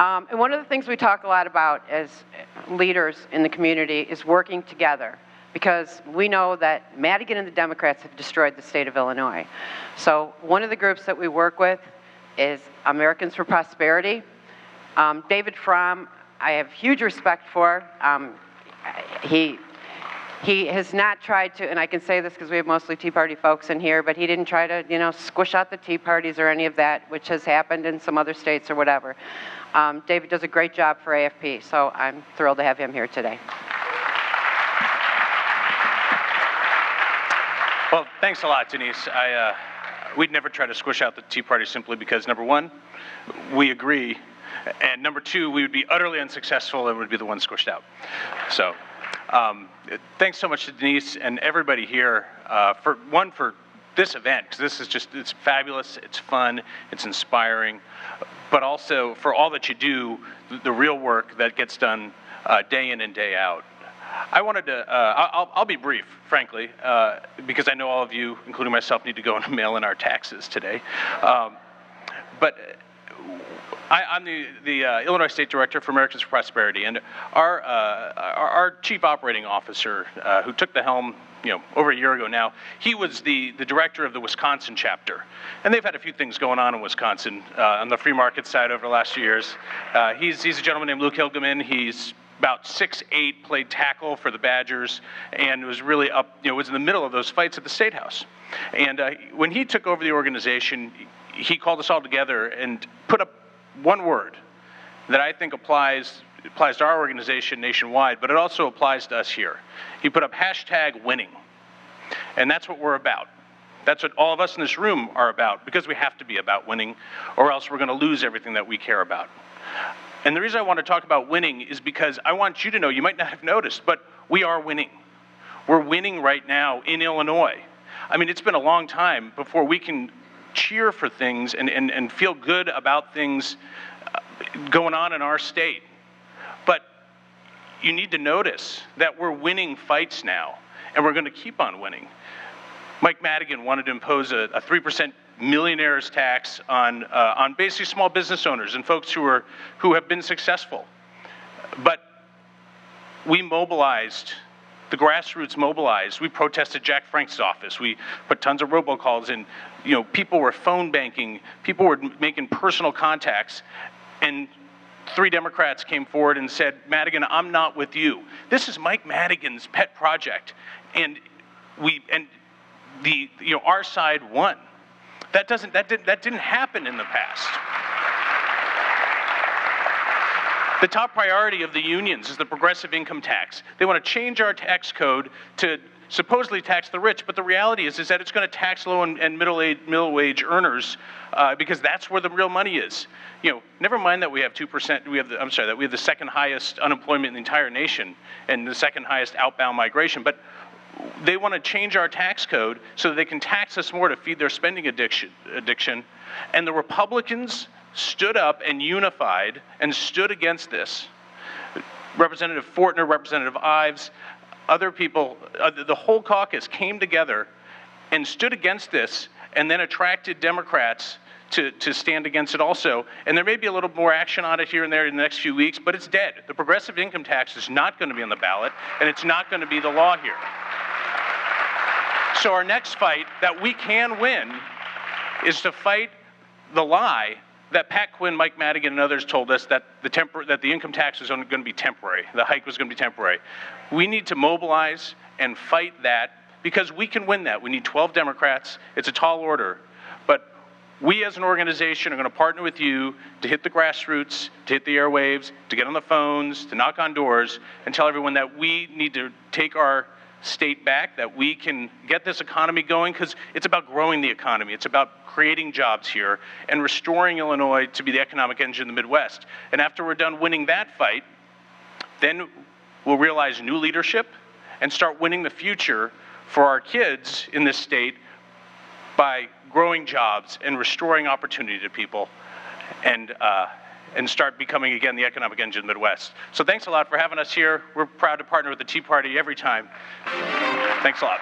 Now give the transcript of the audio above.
And one of the things we talk a lot about as leaders in the community is working together, because we know that Madigan and the Democrats have destroyed the state of Illinois. So one of the groups that we work with is Americans for Prosperity. David Fromm, I have huge respect for. He has not tried to, and I can say this because we have mostly Tea Party folks in here, but he didn't try to, squish out the Tea Parties or any of that, which has happened in some other states or whatever. David does a great job for AFP, so I'm thrilled to have him here today. Well, thanks a lot, Denise. We'd never try to squish out the Tea Party simply because, number one, we agree, and number two, we would be utterly unsuccessful and would be the ones squished out. So, thanks so much to Denise and everybody here for this event, because it's fabulous, it's fun, it's inspiring, but also for all that you do, the real work that gets done day in and day out. I wanted to, I'll be brief, frankly, because I know all of you, including myself, need to go and mail in our taxes today. But I'm the Illinois State Director for Americans for Prosperity, and our Chief Operating Officer, who took the helm, over a year ago now, he was the director of the Wisconsin chapter, and they've had a few things going on in Wisconsin on the free market side over the last few years. He's a gentleman named Luke Hilgeman. He's about 6'8", played tackle for the Badgers, and was really was in the middle of those fights at the State House. And when he took over the organization, he called us all together and put up one word that I think applies to our organization nationwide, but it also applies to us here. He put up #winning, and that's what we're about. That's what all of us in this room are about, because we have to be about winning, or else we're going to lose everything that we care about. And the reason I want to talk about winning is because I want you to know, you might not have noticed, but we are winning. We're winning right now in Illinois. I mean, it's been a long time before we can cheer for things and feel good about things going on in our state. But you need to notice that we're winning fights now, and we're going to keep on winning. Mike Madigan wanted to impose a 3% millionaires tax on basically small business owners and folks who have been successful. But we mobilized, the grassroots mobilized. We protested Jack Frank's office. We put tons of robocalls in. People were phone banking. People were making personal contacts. And 3 Democrats came forward and said, "Madigan, I'm not with you." This is Mike Madigan's pet project, and our side won. That didn't happen in the past. The top priority of the unions is the progressive income tax. They want to change our tax code to supposedly tax the rich, but the reality is that it's going to tax low and middle wage earners because that's where the real money is. Never mind that we have 2%. That we have the second highest unemployment in the entire nation and the second highest outbound migration, but they want to change our tax code so that they can tax us more to feed their spending addiction. And the Republicans stood up and unified and stood against this. Representative Fortner, Representative Ives, other people, the whole caucus came together and stood against this, and then attracted Democrats to stand against it also. And there may be a little more action on it here and there in the next few weeks, but it's dead. The progressive income tax is not going to be on the ballot, and it's not going to be the law here. So our next fight that we can win is to fight the lie that Pat Quinn, Mike Madigan, and others told us that the income tax was only going to be temporary. The hike was going to be temporary. We need to mobilize and fight that, because we can win that. We need 12 Democrats. It's a tall order. But we as an organization are going to partner with you to hit the grassroots, to hit the airwaves, to get on the phones, to knock on doors, and tell everyone that we need to take our state back, that we can get this economy going, because it's about growing the economy. It's about creating jobs here and restoring Illinois to be the economic engine of the Midwest. And after we're done winning that fight, then we'll realize new leadership and start winning the future for our kids in this state by growing jobs and restoring opportunity to people, and start becoming, again, the economic engine of the Midwest. So thanks a lot for having us here. We're proud to partner with the Tea Party every time. Thanks a lot.